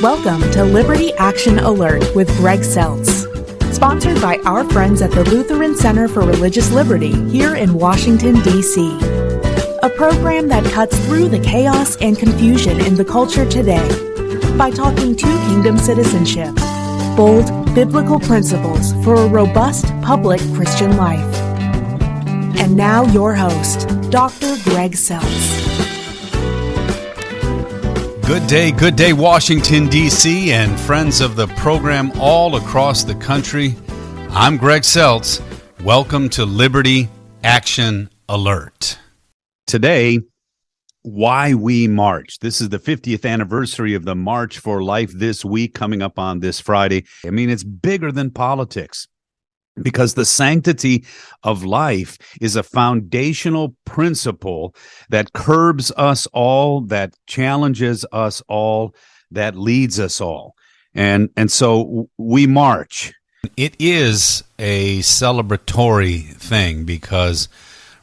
Welcome to Liberty Action Alert with Greg Seltz, sponsored by our friends at the Lutheran Center for Religious Liberty here in Washington, D.C. A program that cuts through the chaos and confusion in the culture today by talking to kingdom citizenship, bold biblical principles for a robust public Christian life. And now your host, Dr. Greg Seltz. Good day, Washington, D.C., and friends of the program all across the country. I'm Greg Seltz. Welcome to Liberty Action Alert. Today, why we march. This is the 50th anniversary of the March for Life this week, coming up on this Friday. I mean, it's bigger than politics, because the sanctity of life is a foundational principle that curbs us all, that challenges us all, that leads us all. And so we march. It is a celebratory thing because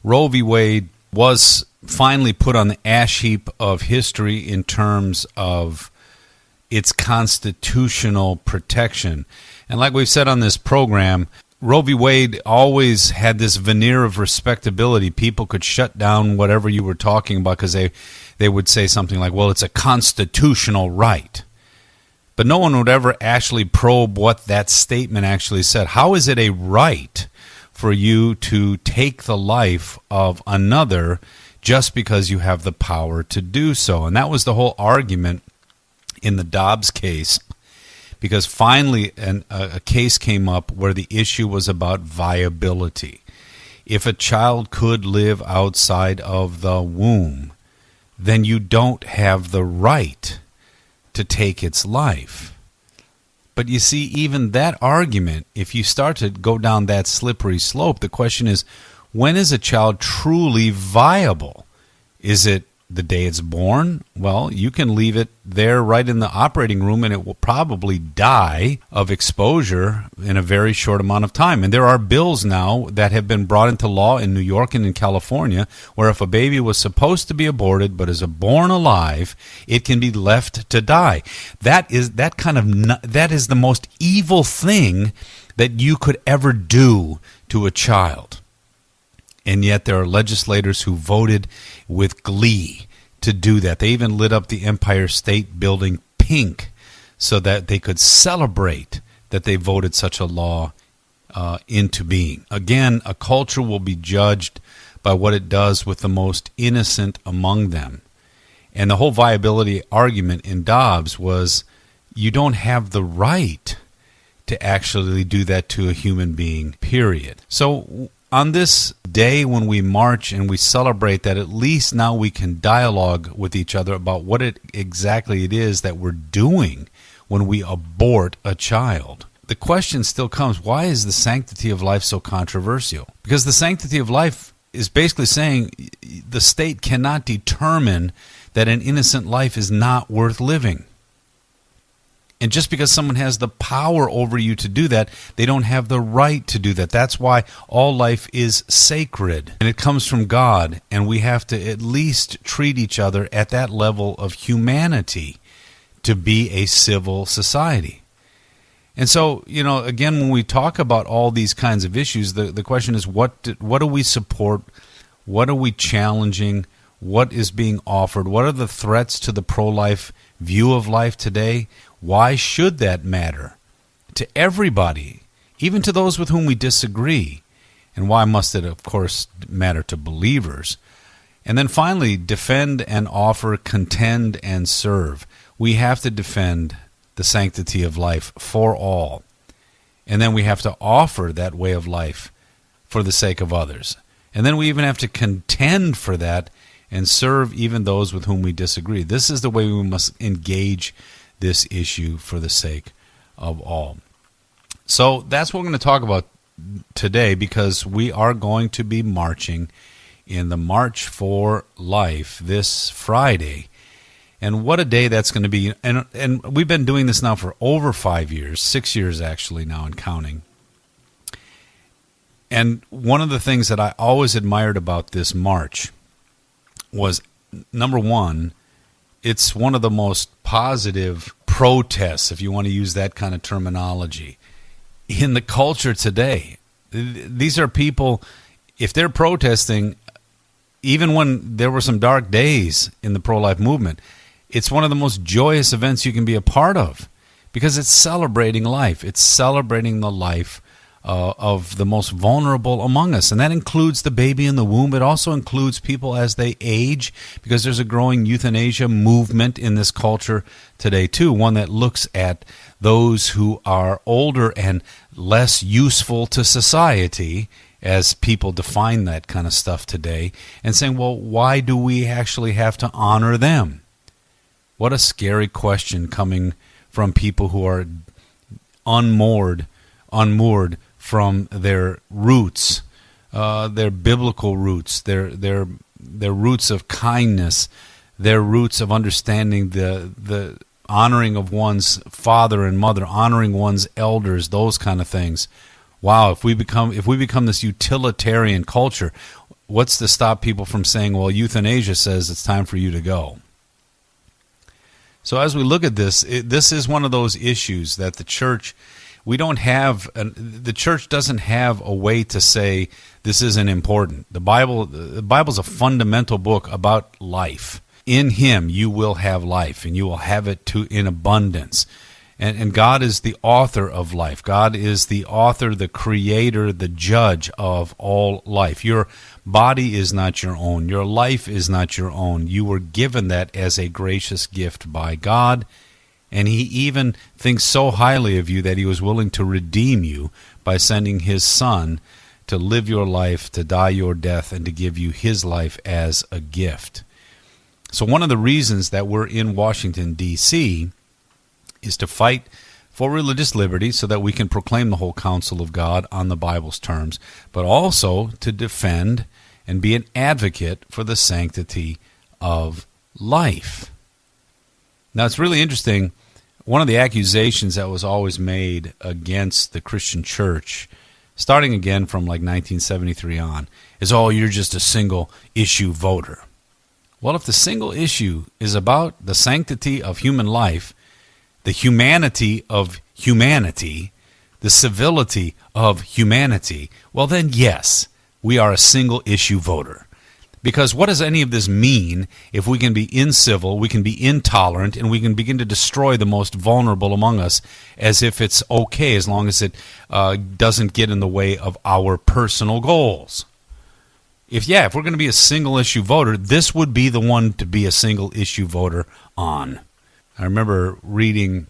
Roe v. Wade was finally put on the ash heap of history in terms of its constitutional protection. And like we've said on this program, Roe v. Wade always had this veneer of respectability. People could shut down whatever you were talking about because they would say something like, well, it's a constitutional right. But no one would ever actually probe what that statement actually said. How is it a right for you to take the life of another just because you have the power to do so? And that was the whole argument in the Dobbs case, because finally a case came up where the issue was about viability. If a child could live outside of the womb, then you don't have the right to take its life. But you see, even that argument, if you start to go down that slippery slope, the question is, when is a child truly viable? Is it the day it's born? Well, you can leave it there right in the operating room and it will probably die of exposure in a very short amount of time. And there are bills now that have been brought into law in New York and in California where if a baby was supposed to be aborted but is born alive, it can be left to die. That is the most evil thing that you could ever do to a child. And yet there are legislators who voted with glee to do that. They even lit up the Empire State Building pink so that they could celebrate that they voted such a law into being. Again, a culture will be judged by what it does with the most innocent among them. And the whole viability argument in Dobbs was you don't have the right to actually do that to a human being, period. So on this day when we march and we celebrate that, at least now we can dialogue with each other about what exactly it is that we're doing when we abort a child. The question still comes, why is the sanctity of life so controversial? Because the sanctity of life is basically saying the state cannot determine that an innocent life is not worth living. And just because someone has the power over you to do that, they don't have the right to do that. That's why all life is sacred. And it comes from God. And we have to at least treat each other at that level of humanity to be a civil society. And so, again, when we talk about all these kinds of issues, the question is, what do we support? What are we challenging? What is being offered? What are the threats to the pro-life view of life today? Why should that matter to everybody, even to those with whom we disagree? And why must it, of course, matter to believers? And then finally, defend and offer, contend and serve. We have to defend the sanctity of life for all. And then we have to offer that way of life for the sake of others. And then we even have to contend for that and serve even those with whom we disagree. This is the way we must engage this issue for the sake of all. So that's what we're going to talk about today, because we are going to be marching in the March for Life this Friday. And what a day that's going to be. And we've been doing this now for over 5 years, 6 years actually now and counting. And one of the things that I always admired about this march was, number one, it's one of the most positive protests, if you want to use that kind of terminology, in the culture today. These are people, if they're protesting, even when there were some dark days in the pro-life movement, it's one of the most joyous events you can be a part of because it's celebrating life. It's celebrating the life of the most vulnerable among us, and that includes the baby in the womb. It also includes people as they age, because there's a growing euthanasia movement in this culture today too, one that looks at those who are older and less useful to society, as people define that kind of stuff today, and saying, well, why do we actually have to honor them? What a scary question coming from people who are unmoored from their roots, their biblical roots, their roots of kindness, their roots of understanding the honoring of one's father and mother, honoring one's elders, those kind of things. Wow, if we become this utilitarian culture, what's to stop people from saying, well, euthanasia says it's time for you to go? So as we look at this, this is one of those issues that the church, the church doesn't have a way to say this isn't important. The Bible's a fundamental book about life. In Him you will have life, and you will have it in abundance. And God is the author of life. God is the author, the creator, the judge of all life. Your body is not your own. Your life is not your own. You were given that as a gracious gift by God. And He even thinks so highly of you that He was willing to redeem you by sending His Son to live your life, to die your death, and to give you His life as a gift. So one of the reasons that we're in Washington, D.C., is to fight for religious liberty so that we can proclaim the whole counsel of God on the Bible's terms, but also to defend and be an advocate for the sanctity of life. Now, it's really interesting. One of the accusations that was always made against the Christian church, starting again from like 1973 on, is, oh, you're just a single-issue voter. Well, if the single issue is about the sanctity of human life, the humanity of humanity, the civility of humanity, well then yes, we are a single-issue voter. Because what does any of this mean if we can be incivil, we can be intolerant, and we can begin to destroy the most vulnerable among us as if it's okay as long as it doesn't get in the way of our personal goals? If we're going to be a single-issue voter, this would be the one to be a single-issue voter on. I remember reading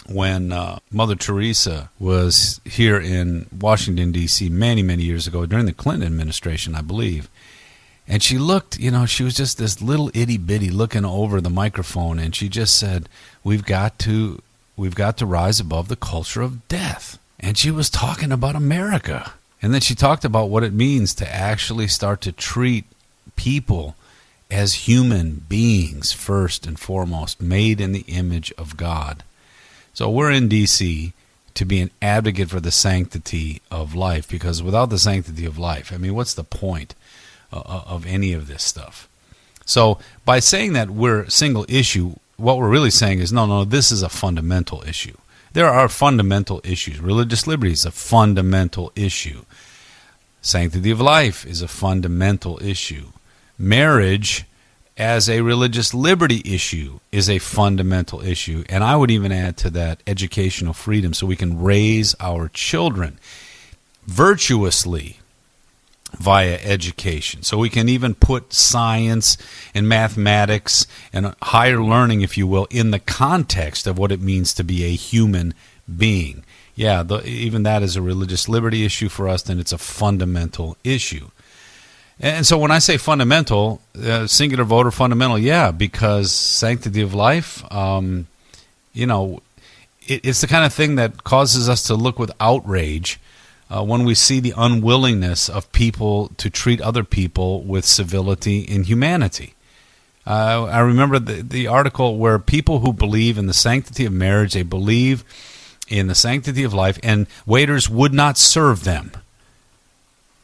when Mother Teresa was here in Washington, D.C. many, many years ago, during the Clinton administration, I believe. And she looked, she was just this little itty-bitty looking over the microphone, and she just said, we've got to rise above the culture of death. And she was talking about America. And then she talked about what it means to actually start to treat people as human beings first and foremost, made in the image of God. So we're in D.C. to be an advocate for the sanctity of life, because without the sanctity of life, what's the point of any of this stuff? So by saying that we're single issue, what we're really saying is, no, this is a fundamental issue. There are fundamental issues. Religious liberty is a fundamental issue. Sanctity of life is a fundamental issue. Marriage as a religious liberty issue is a fundamental issue. And I would even add to that educational freedom, so we can raise our children virtuously via education. So we can even put science and mathematics and higher learning, if you will, in the context of what it means to be a human being. Even that is a religious liberty issue for us, then it's a fundamental issue. And so when I say fundamental, singular voter fundamental, because sanctity of life, it's the kind of thing that causes us to look with outrage when we see the unwillingness of people to treat other people with civility and humanity. I remember the article where people who believe in the sanctity of marriage, they believe in the sanctity of life, and waiters would not serve them.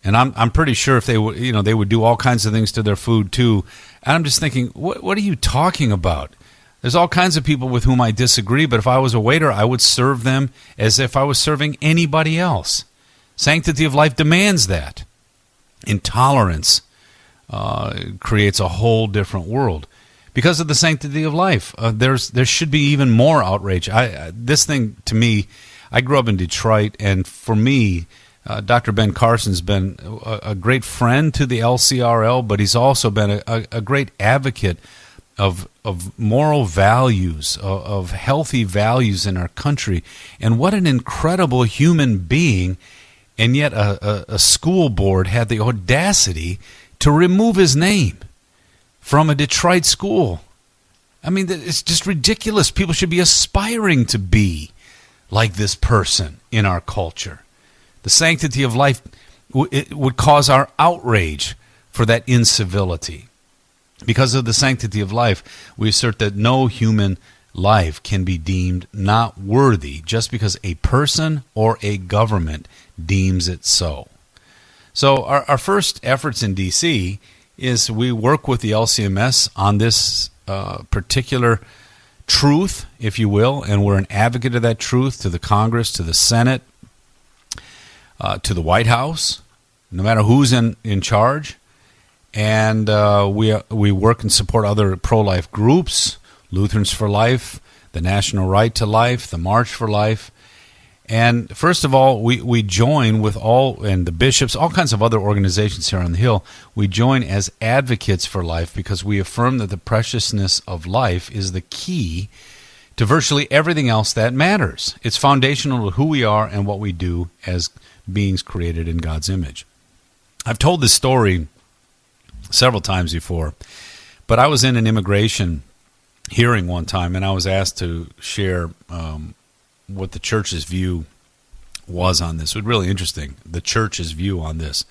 And I'm pretty sure if they would, they would do all kinds of things to their food too. And I'm just thinking, what are you talking about? There's all kinds of people with whom I disagree, but if I was a waiter, I would serve them as if I was serving anybody else. Sanctity of life demands that. Intolerance creates a whole different world. Because of the sanctity of life, there should be even more outrage. This thing, to me, I grew up in Detroit, and for me, Dr. Ben Carson's been a great friend to the LCRL, but he's also been a great advocate of moral values, of healthy values in our country. And what an incredible human being. And yet a school board had the audacity to remove his name from a Detroit school. I mean, it's just ridiculous. People should be aspiring to be like this person in our culture. The sanctity of life it would cause our outrage for that incivility. Because of the sanctity of life, we assert that no human life can be deemed not worthy just because a person or a government deems it so. So our first efforts in D.C. is we work with the LCMS on this particular truth, if you will, and we're an advocate of that truth to the Congress, to the Senate, to the White House, no matter who's in charge. And we work and support other pro-life groups, Lutherans for Life, the National Right to Life, the March for Life. And first of all, we join with and the bishops, all kinds of other organizations here on the Hill. We join as advocates for life because we affirm that the preciousness of life is the key to virtually everything else that matters. It's foundational to who we are and what we do as beings created in God's image. I've told this story several times before, but I was in an immigration hearing one time, and I was asked to share what the church's view was on this. It was really interesting, the church's view on this.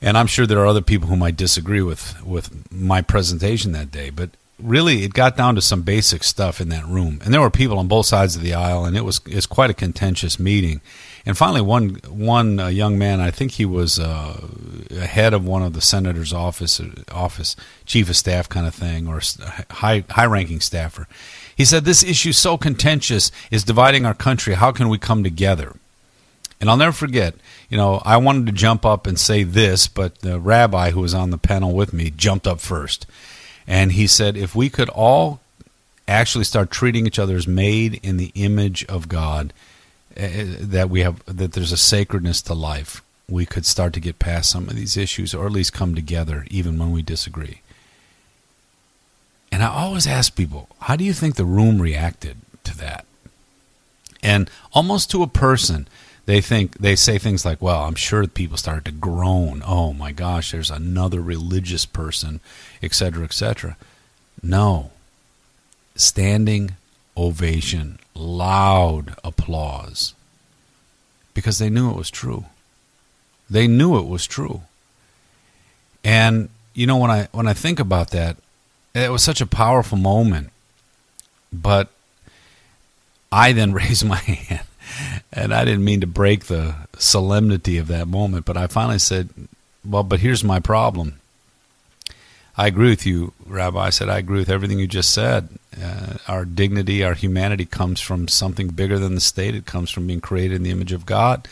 And I'm sure there are other people who might disagree with my presentation that day, but really it got down to some basic stuff in that room. And there were people on both sides of the aisle, and it's quite a contentious meeting. And finally, one young man, I think he was head of one of the senator's office, chief of staff kind of thing, or high-ranking staffer. He said, "This issue so contentious is dividing our country. How can we come together?" And I'll never forget, I wanted to jump up and say this, but the rabbi who was on the panel with me jumped up first. And he said, if we could all actually start treating each other as made in the image of God, that there's a sacredness to life, we could start to get past some of these issues, or at least come together even when we disagree. And I always ask people, how do you think the room reacted to that? And almost to a person, they say things like, well, I'm sure people started to groan. Oh my gosh, there's another religious person, etc., etc. No. Standing ovation, loud applause, because they knew it was true. They knew it was true. And when I think about that, it was such a powerful moment. But I then raised my hand, and I didn't mean to break the solemnity of that moment, but I finally said, well, but here's my problem. I agree with you, Rabbi. I said, I agree with everything you just said. Our dignity, our humanity comes from something bigger than the state. It comes from being created in the image of God.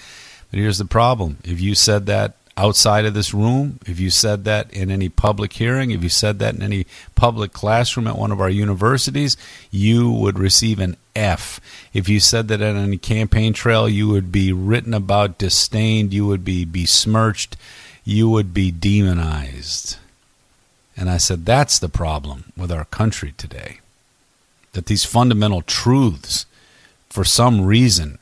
But here's the problem. If you said that outside of this room, if you said that in any public hearing, if you said that in any public classroom at one of our universities, you would receive an F. If you said that on any campaign trail, you would be written about, disdained, you would be besmirched, you would be demonized. And I said, that's the problem with our country today. That these fundamental truths, for some reason,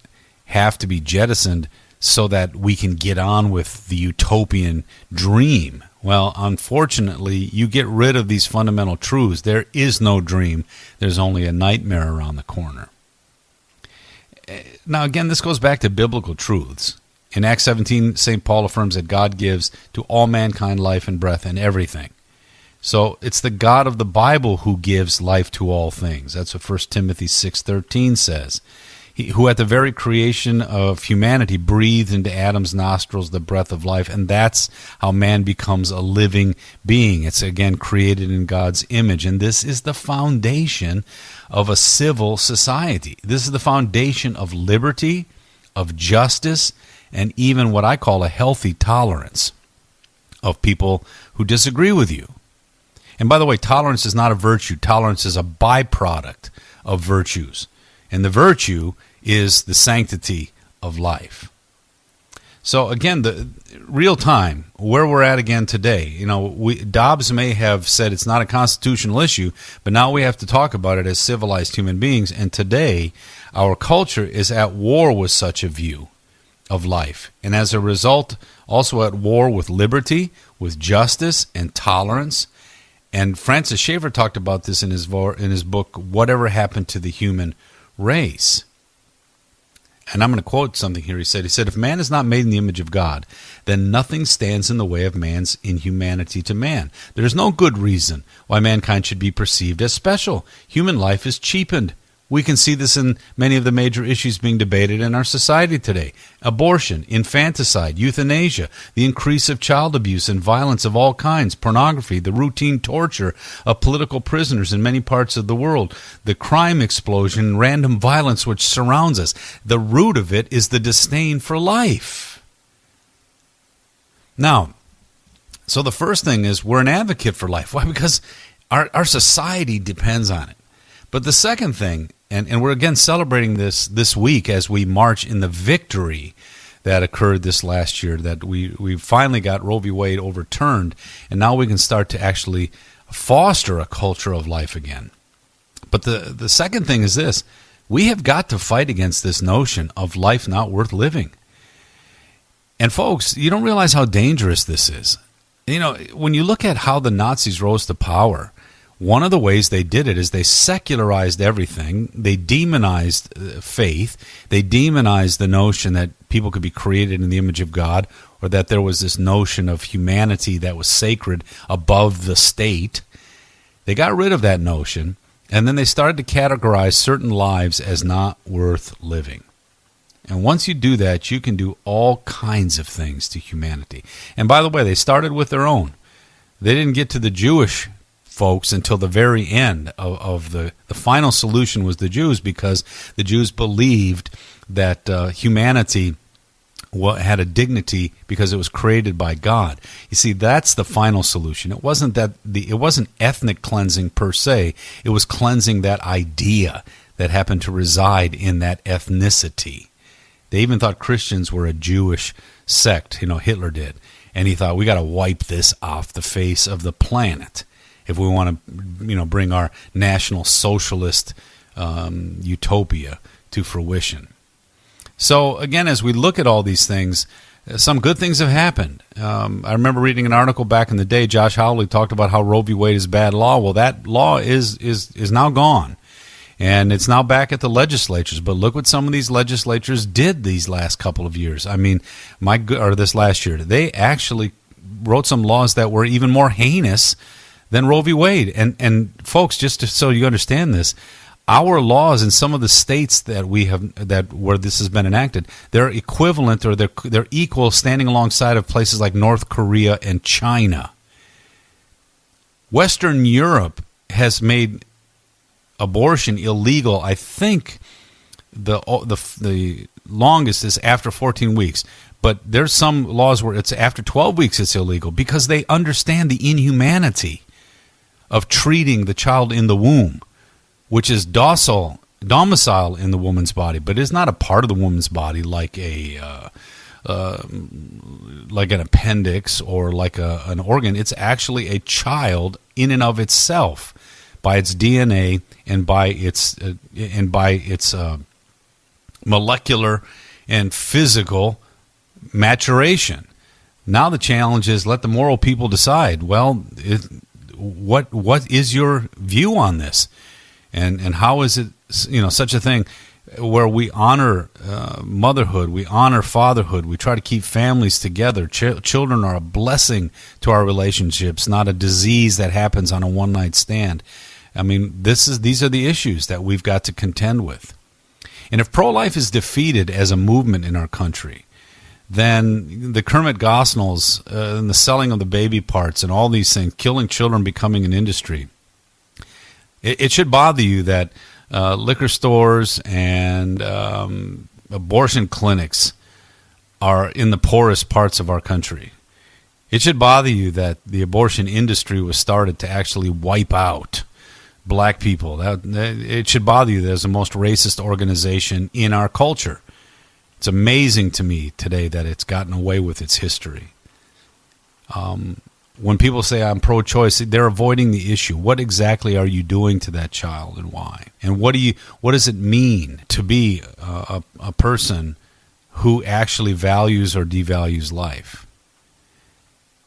have to be jettisoned so that we can get on with the utopian dream. Well, unfortunately, you get rid of these fundamental truths, there is no dream. There's only a nightmare around the corner. Now, again, this goes back to biblical truths. In Acts 17, St. Paul affirms that God gives to all mankind life and breath and everything. So it's the God of the Bible who gives life to all things. That's what 1 Timothy 6:13 says. who at the very creation of humanity breathed into Adam's nostrils the breath of life, and that's how man becomes a living being. It's again created in God's image, and this is the foundation of a civil society. This is the foundation of liberty, of justice, and even what I call a healthy tolerance of people who disagree with you. And by the way, tolerance is not a virtue. Tolerance is a byproduct of virtues. And the virtue is the sanctity of life. So again, the real time, where we're at again today, Dobbs may have said it's not a constitutional issue, but now we have to talk about it as civilized human beings. And today, our culture is at war with such a view of life. And as a result, also at war with liberty, with justice, and tolerance. And Francis Schaeffer talked about this in his book, Whatever Happened to the Human Race. And I'm going to quote something here. He said, if man is not made in the image of God, then nothing stands in the way of man's inhumanity to man. There is no good reason why mankind should be perceived as special. Human life is cheapened. We can see this in many of the major issues being debated in our society today. Abortion, infanticide, euthanasia, the increase of child abuse and violence of all kinds, pornography, the routine torture of political prisoners in many parts of the world, the crime explosion and random violence which surrounds us. The root of it is the disdain for life. Now, so the first thing is we're an advocate for life. Why? Because our society depends on it. But the second thing, and we're again celebrating this week as we march in the victory that occurred this last year, that we finally got Roe v. Wade overturned, and now we can start to actually foster a culture of life again. But the second thing is this: we have got to fight against this notion of life not worth living. And folks, you don't realize how dangerous this is. When you look at how the Nazis rose to power, one of the ways they did it is they secularized everything. They demonized faith. They demonized the notion that people could be created in the image of God, or that there was this notion of humanity that was sacred above the state. They got rid of that notion, and then they started to categorize certain lives as not worth living. And once you do that, you can do all kinds of things to humanity. And by the way, they started with their own. They didn't get to the Jewish folks until the very end of the final solution was the Jews, because the Jews believed that humanity had a dignity because it was created by God. You see, that's the final solution. It wasn't ethnic cleansing per se. It was cleansing that idea that happened to reside in that ethnicity. They even thought Christians were a Jewish sect. Hitler did, and he thought we got to wipe this off the face of the planet if we want to, bring our National Socialist utopia to fruition. So again, as we look at all these things, some good things have happened. I remember reading an article back in the day. Josh Hawley talked about how Roe v. Wade is bad law. Well, that law is now gone, and it's now back at the legislatures. But look what some of these legislatures did these last couple of years. This last year, they actually wrote some laws that were even more heinous than Roe v. Wade. And folks, so you understand this, our laws in some of the states that where this has been enacted, they're equivalent, or they're equal, standing alongside of places like North Korea and China. Western Europe has made abortion illegal. I think the longest is after 14 weeks. But there's some laws where it's after 12 weeks it's illegal, because they understand the inhumanity of treating the child in the womb, which is domicile in the woman's body, but is not a part of the woman's body like an appendix or like an organ. It's actually a child in and of itself, by its DNA and by its molecular and physical maturation. Now the challenge is, let the moral people decide. Well, what is your view on this, and how is it such a thing where we honor motherhood, we honor fatherhood, we try to keep families together. Children are a blessing to our relationships, not a disease that happens on a one-night stand. These are the issues that we've got to contend with. And if pro-life is defeated as a movement in our country, then the Kermit Gosnells and the selling of the baby parts and all these things, killing children becoming an industry, it should bother you that liquor stores and abortion clinics are in the poorest parts of our country. It should bother you that the abortion industry was started to actually wipe out black people. It should bother you that it's the most racist organization in our culture. It's amazing to me today that it's gotten away with its history. When people say I'm pro-choice, they're avoiding the issue. What exactly are you doing to that child and why? And what does it mean to be a person who actually values or devalues life?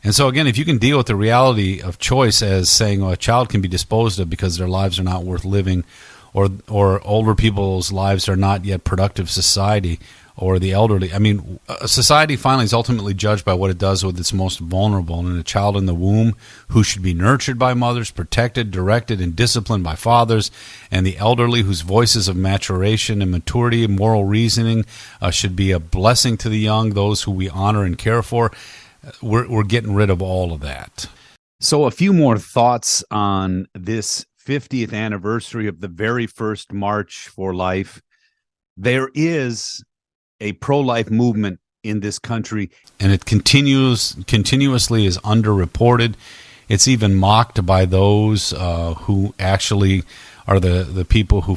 And so again, if you can deal with the reality of choice as saying a child can be disposed of because their lives are not worth living, or older people's lives are not yet productive society, or the elderly. I mean, society finally is ultimately judged by what it does with its most vulnerable, and a child in the womb who should be nurtured by mothers, protected, directed, and disciplined by fathers, and the elderly whose voices of maturation and maturity and moral reasoning should be a blessing to the young, those who we honor and care for. We're getting rid of all of that. So a few more thoughts on this 50th anniversary of the very first March for Life. There is a pro-life movement in this country, and it continuously is underreported. It's even mocked by those who actually are the people who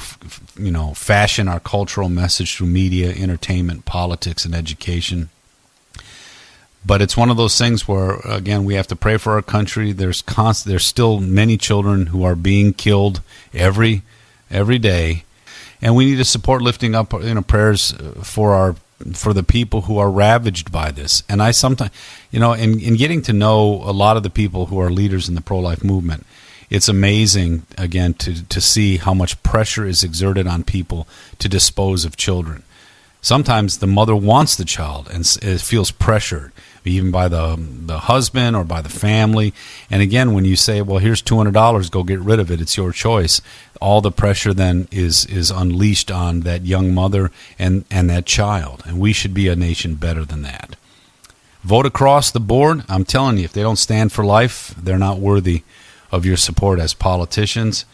fashion our cultural message through media, entertainment, politics, and education. But it's one of those things where, again, we have to pray for our country. There's still many children who are being killed every day. And we need to support lifting up prayers for the people who are ravaged by this. And I sometimes, in getting to know a lot of the people who are leaders in the pro-life movement, it's amazing, again, to see how much pressure is exerted on people to dispose of children. Sometimes the mother wants the child and feels pressured, even by the husband or by the family. And again, when you say, well, here's $200, go get rid of it, it's your choice, all the pressure then is unleashed on that young mother and that child. And we should be a nation better than that. Vote across the board. I'm telling you, if they don't stand for life, they're not worthy of your support as politicians.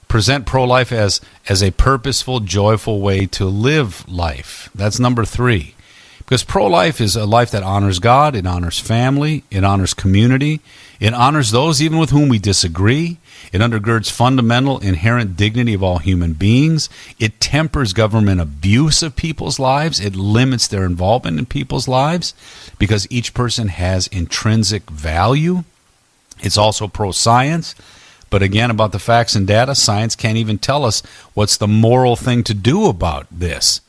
Present pro-life as a purposeful, joyful way to live life. That's number 3. Because pro-life is a life that honors God, it honors family, it honors community, it honors those even with whom we disagree, it undergirds fundamental inherent dignity of all human beings, it tempers government abuse of people's lives, it limits their involvement in people's lives because each person has intrinsic value. It's also pro-science. But again, about the facts and data, science can't even tell us what's the moral thing to do about this.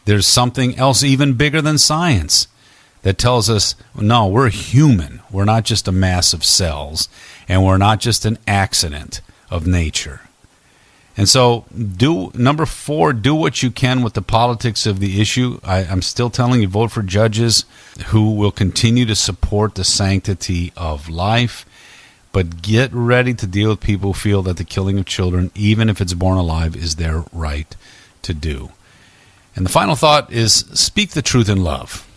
There's something else even bigger than science that tells us, no, we're human. We're not just a mass of cells, and we're not just an accident of nature. And so, number 4, do what you can with the politics of the issue. I'm still telling you, vote for judges who will continue to support the sanctity of life. But get ready to deal with people who feel that the killing of children, even if it's born alive, is their right to do. And the final thought is speak the truth in love.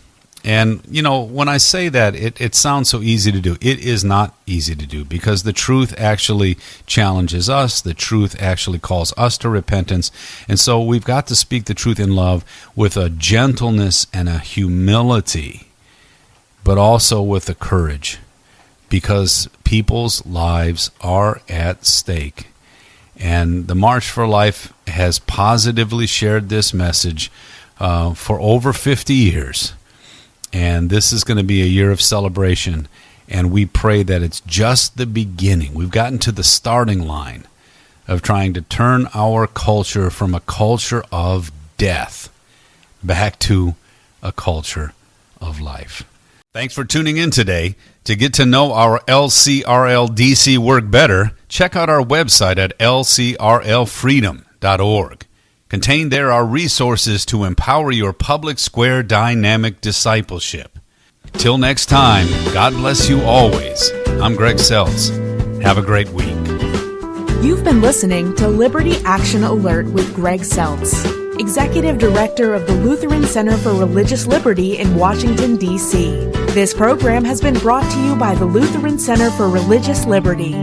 And, when I say that, it sounds so easy to do. It is not easy to do because the truth actually challenges us. The truth actually calls us to repentance. And so we've got to speak the truth in love with a gentleness and a humility, but also with a courage. Because people's lives are at stake. And the March for Life has positively shared this message for over 50 years. And this is going to be a year of celebration. And we pray that it's just the beginning. We've gotten to the starting line of trying to turn our culture from a culture of death back to a culture of life. Thanks for tuning in today. To get to know our LCRL DC work better, check out our website at lcrlfreedom.org. Contained there are resources to empower your public square dynamic discipleship. Till next time, God bless you always. I'm Greg Seltz. Have a great week. You've been listening to Liberty Action Alert with Greg Seltz. Executive Director of the Lutheran Center for Religious Liberty in Washington, D.C. This program has been brought to you by the Lutheran Center for Religious Liberty.